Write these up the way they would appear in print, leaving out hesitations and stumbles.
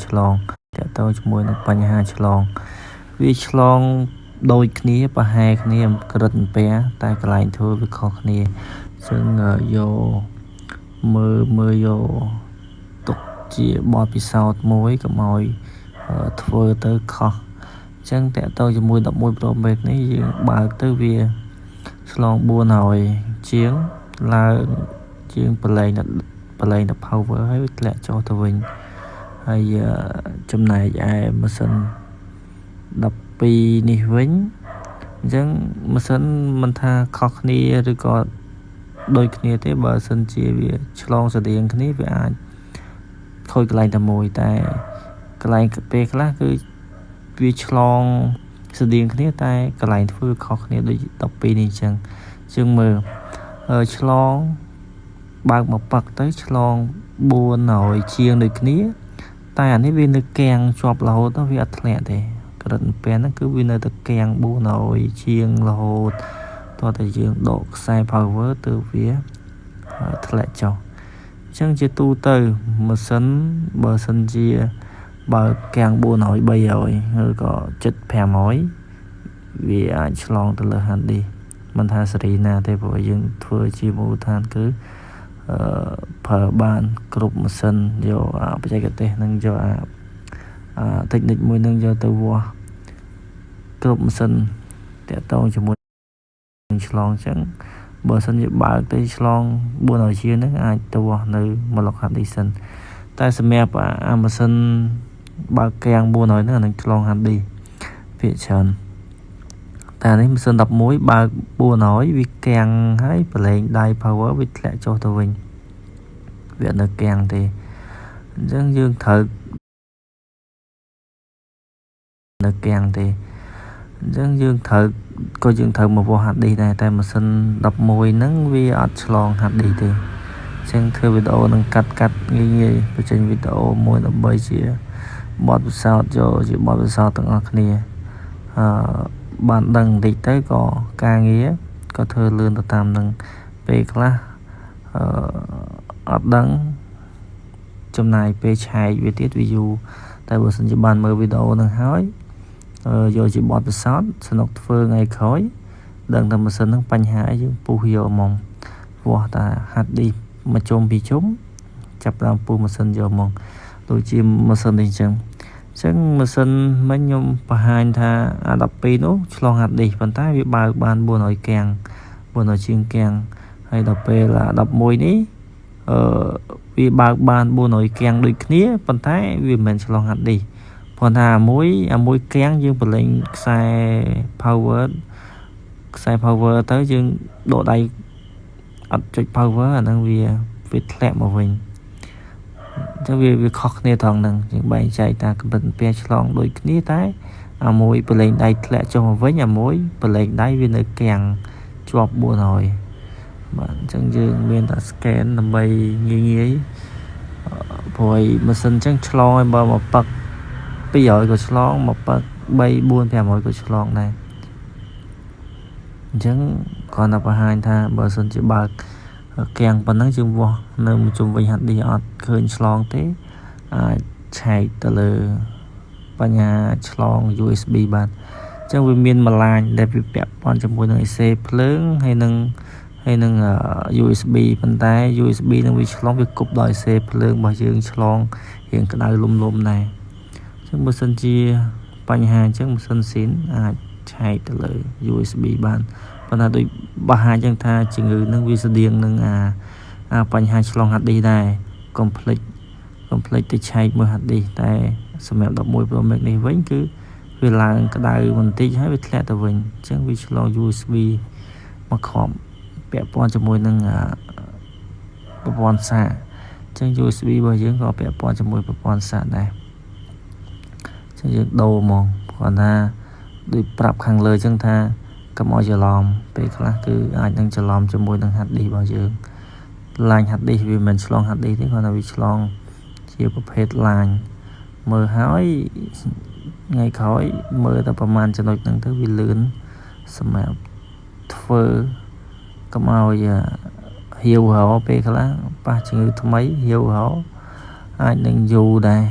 ឆ្លងតើតើជាមួយនឹងបញ្ហាឆ្លងវាឆ្លងដូចគ្នាប្រហែលគ្នាក្រិតអំពែតែកន្លែងធ្វើវាខុសគ្នាซึ่งយកមើលយកទុកជាបទពិសោធន៍មួយកុំឲ្យធ្វើទៅខុសអញ្ចឹងតើតើជាមួយ11 Pro Max នេះយើងបើកទៅវាឆ្លង400ជាងឡើងជាងប្រឡែងដល់ power ហើយវាធ្លាក់ចុះទៅវិញហើយចំណែកឯម៉ាស៊ីន12នេះវិញអញ្ចឹងម៉ាស៊ីនមិនថាខុសគ្នាឬក៏ដូចគ្នាទេបើសិនជាវាឆ្លងស្រដៀងគ្នាវាអាចខូចកន្លែងតែមួយតែកន្លែងពេលខ្លះគឺវាឆ្លងស្រដៀងគ្នាតែកន្លែងធ្វើខុសគ្នាដូច12នេះអញ្ចឹងជាងមើលឆ្លងបើកមកប៉ាក់ទៅឆ្លង400ជាងដូចគ្នាតែអានេះវានៅកាំងជាប់រហូតទៅវាអត់ធ្លាក់ទេក្រិតពេនហ្នឹងគឺវានៅតែកាំង400ជាងរហូតតោះតែយើងដកខ្សែ power ទៅវាធ្លាក់ចុះអញ្ចឹងជាទូទៅម៉ាស៊ីនបើសិនជាបើកាំង400 300ឬក៏700វាអាចឆ្លងទៅលើ hard disk មិនថាសេរីណាទេព្រោះយើងធ្វើជាមូលដ្ឋានគឺប្រើបានគ្រប់ម៉ាស៊ីនយកបច្ចេកទេសនឹងយកtechnique មួយនឹងយកទៅវាស់គ្រប់ម៉ាស៊ីនតាក់ទងជាមួយនឹងឆ្លងអញ្ចឹងបើសិនជាបើកទៅឆ្លង400ជាងហ្នឹងអាចទៅវាស់នៅប្លុក hard disk សិនតែសម្រាប់ម៉ាស៊ីនបើកកាំង400ហ្នឹងអានឹងឆ្លង hard disk ភាគច្រើនតែនេះម៉ាស៊ីន11បើក400វាកាំងហើយប្រឡែងដៃ power វាធ្លាក់ចុះទៅវិញវានៅកាំងទេអញ្ចឹងយើងត្រូវនៅកាំងទេអញ្ចឹងយើងត្រូវមកវាស់ hard disk ដែរតែម៉ាស៊ីន11ហ្នឹងវាអត់ឆ្លង hard disk ទេអញ្ចឹងធ្វើវីដេអូនឹងកាត់ងាយបញ្ចេញវីដេអូមួយដើម្បីជាបទពិសោធន៍យកជាបទពិសោធន៍ទាំងអស់គ្នាបានដឹងបន្តិចទៅក៏ការងារក៏ធ្វើលឿនទៅតាមនឹងពេលខ្លះអត់ដឹងចំណាយពេលឆែកវាទៀតវាយូរតែបើសិនជាបានមើលវីដេអូនឹងហើយយកជាបទពិសោធន៍สนุกធ្វើថ្ងៃក្រោយដឹងថាម៉ាស៊ីននឹងបញ្ហាអីយើងពុះយកមកវាស់តា hard disk មួយជុំពីរជុំចាប់តាមពុះម៉ាស៊ីនយកមកដូចជាម៉ាស៊ីននេះអញ្ចឹងម៉ាស៊ីនមិញខ្ញុំបង្ហាញថា12នោះឆ្លង hard disk ប៉ុន្តែវាបើកបាន400កាំង400ជាងកាំងហើយដល់ពេល11នេះវាបើកបាន400កាំងដូចគ្នាប៉ុន្តែវាមិនមែនឆ្លង hard disk ព្រោះថាមួយកាំងយើងប្រឡែងខ្សែ power ទៅយើងដកដៃអត់ចុច power អាហ្នឹងវាធ្លាក់មកវិញអញ្ចឹងវាខុសគ្នាត្រង់ហ្នឹងយើងបែងចែកតាកម្រិតពែឆ្លងដូចគ្នាតែមួយប្រឡែងដៃធ្លាក់ចុះមកវិញមួយប្រឡែងដៃវានៅកាំងជាប់400បាទអញ្ចឹងយើងមានតែ scan ដើម្បីងាយព្រោះម៉ាស៊ីនអញ្ចឹងឆ្លងឲ្យបើមកប៉ាក់200ក៏ឆ្លងមកប៉ាក់3 4 500ក៏ឆ្លងដែរអញ្ចឹងគ្រាន់តែបង្ហាញថាបើសិនជាបើកកាំងប៉ុណ្ណឹងយើងវាស់នៅជុំវិញ hard disk អត់ឃើញឆ្លងទេអាចឆែកទៅលើបញ្ហាឆ្លង USB បានអញ្ចឹងវាមានម្លាញដែលវាពាក់ព័ន្ធជាមួយនឹង AC ភ្លើងហើយនឹង USB ប៉ុន្តែ USB នឹងវាឆ្លងវាគប់ដោយ AC ភ្លើងរបស់យើងឆ្លងរៀងក្តៅលំដែរអញ្ចឹងបើសិនជាបញ្ហាអញ្ចឹងម៉ាស៊ីនស៊ីនអាចឆែកទៅលើ USB បានប៉ុន្តែដូចបង្ហាញចឹងថាជំងឺនឹងវាស្តៀងនឹងបញ្ហាឆ្លង hard disk ដែរកុំភ្លេចទៅឆែកមើល hard disk តែសម្រាប់11 Pro Max នេះវិញគឺវាឡើងក្តៅបន្តិចហើយវាធ្លាក់ទៅវិញអញ្ចឹងវាឆ្លង USB មកខំពាក់ព័ន្ធជាមួយនឹងប្រព័ន្ធសារអញ្ចឹង USB របស់យើងក៏ពាក់ព័ន្ធជាមួយប្រព័ន្ធសារដែរអញ្ចឹងយើងដូរហ្មងគាត់ថាដូចប្រាប់ខាងលើអញ្ចឹងថាកុំឲ្យច្រឡំពេលខ្លះគឺអាចនឹងច្រឡំជាមួយនឹង hard disk របស់យើងឡាញ hard disk វាមិនឆ្លង hard disk ទេគាត់ថាវាឆ្លងជាប្រភេទឡាញមើលហើយថ្ងៃក្រោយមើលតែប្រហែលចំណុចហ្នឹងទៅវាលឿនសម្រាប់ធ្វើកុំឲ្យហៀវរពេលខ្លះប៉ះជំងឺថ្មីហៀវរអាចនឹងយូរដែរ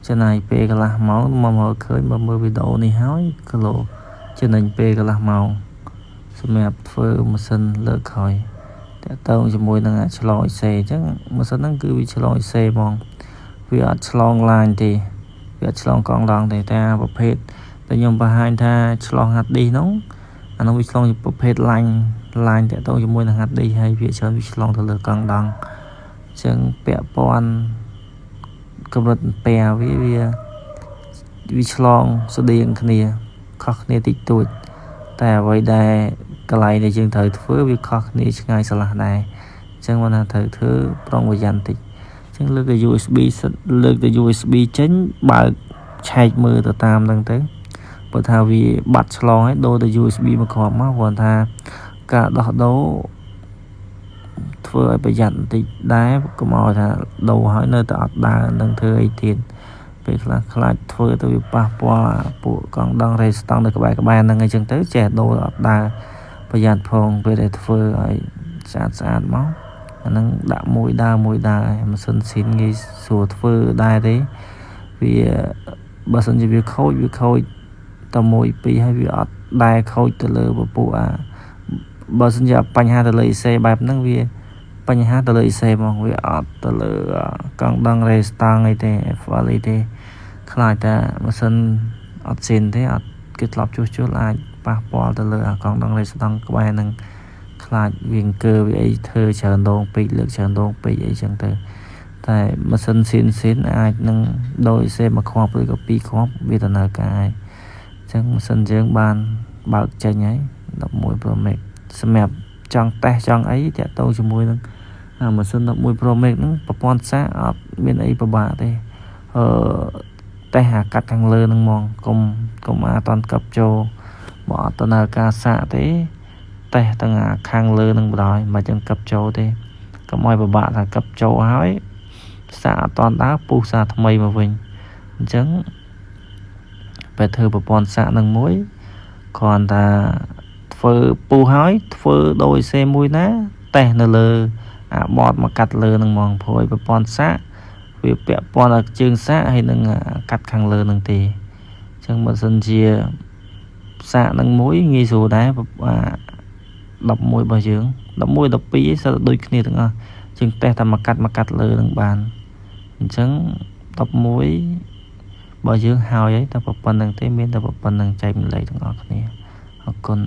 cho này pe cái là máu mà mở khơi mà mưa video này hói cái lỗ cho nên pe cái là màu mẹ phơi mà sân lỡ khỏi để tao cho môi năng chọi xe chắc mà sân năng cứ bị chọi xe mong vì ở chọn line thì vì chọn con đòn thì ta bập hếtแต่ยมประหารถ้าฉลองหัดดีน้องอันนั้นวิฉลองอยู่ประเภทไลน์แต่ต้องอยู่มวยทางหัดดีให้วิเชิญวิฉลองทะเลกลางดังเชิงเปียปอนกำลังเปียวิฉลองแสดงគ្នាខុសគ្នាតិចតួចតែអ្វីដែលកន្លែងដែលយើងត្រូវធ្វើវាខុសគ្នាឆ្ងាយស្រឡះដែរអញ្ចឹងមិនថាត្រូវធ្វើប្រុងប្រយ័ត្នតិចអញ្ចឹងលើកតែ USB លើកតែ USB ចេញបើកឆែកមើលទៅតាមហ្នឹងទៅបើថាវាបាត់ឆ្លងហើយដូរទៅ USB មកគ្រាប់មកព្រោះថាការដោះដូរធ្វើឲ្យប្រយ័ត្នបន្តិចដែរកុំឲ្យថាដូរហើយនៅតែអត់ដើរនឹងធ្វើអីទៀតពេលខ្លះខ្លាចធ្វើទៅវាប៉ះពាល់ពួកកង់ដងរេស្តង់នៅក្បែរហ្នឹងអញ្ចឹងទៅចេះដូរអត់ដើរប្រយ័ត្នផងពេលដែលធ្វើឲ្យស្អាតមកអាហ្នឹងដាក់មួយដើរម៉ាស៊ីនស៊ីនងាយស្រួលធ្វើដែរទេវាបើសិនជាវាខូចតែមួយពីរហើយវាអត់ដែរខូចទៅលើពពួកបើសិនជាបញ្ហាទៅលើអ៊ីសេបែបហ្នឹងវាបញ្ហាទៅលើអ៊ីសេហ្មងវាអត់ទៅលើកង់ដងរេស្តង់អីទេ FL អីទេខ្លាចតែម៉ាស៊ីនអត់ស៊ីនទេអត់គេធ្លាប់ជួសជុលអាចប៉ះពាល់ទៅលើកង់ដងរេស្តង់ក្បែរហ្នឹងខ្លាចវាអង្គើវាអីធ្វើច្រើនដងពេកលើកច្រើនដងពេកអីចឹងទៅតែម៉ាស៊ីនស៊ីនអាចនឹងដោយសេមកគ្រាប់ឬក៏ពីរគ្រាប់វាដំណើរការហើយអញ្ចឹងម៉ាស៊ីនយើងបានបើកចេញហើយ11 Pro Max សម្រាប់ចង់តេស្តចង់អីតាក់ទងជាមួយនឹងម៉ាស៊ីន11 Pro Max ហ្នឹងប្រព័ន្ធសាកអត់មានអីពិបាកទេតេស្តកាត់ខាងលើហ្នឹងហ្មងកុំអត់កាប់ចូលបើអត់ដំណើរការសាកទេតេស្តទាំងខាងលើហ្នឹងបណ្ដោយមិនចឹងកាប់ចូលទេកុំឲ្យពិបាកថាកាប់ចូលហើយសាកអត់ដើរពុះសាថ្មីមកវិញអញ្ចឹងបែរធ្វើប្រព័ន្ធសាកនឹងមួយគ្រាន់តែធ្វើពុះហើយធ្វើដោយសេមួយណាតេស្តនៅលើអាបតមកកាត់លើនឹងហ្មងព្រោះប្រព័ន្ធសាកវាពាក់ព័ន្ធឲ្យជើងសាកហើយនឹងកាត់ខាងលើនឹងទេអញ្ចឹងបើសិនជាសាកនឹងមួយងាយស្រួលដែរ11របស់យើង11 12ឯងសិតដូចគ្នាទាំងអស់ជាងតេស្តតែមកកាត់លើនឹងបានអញ្ចឹង11បើយើងហើយតែប៉ុណ្្នឹងទេមានតែប៉ុណ្្នឹងចែកម្លែកទាំងអស់គ្នាអរគុណ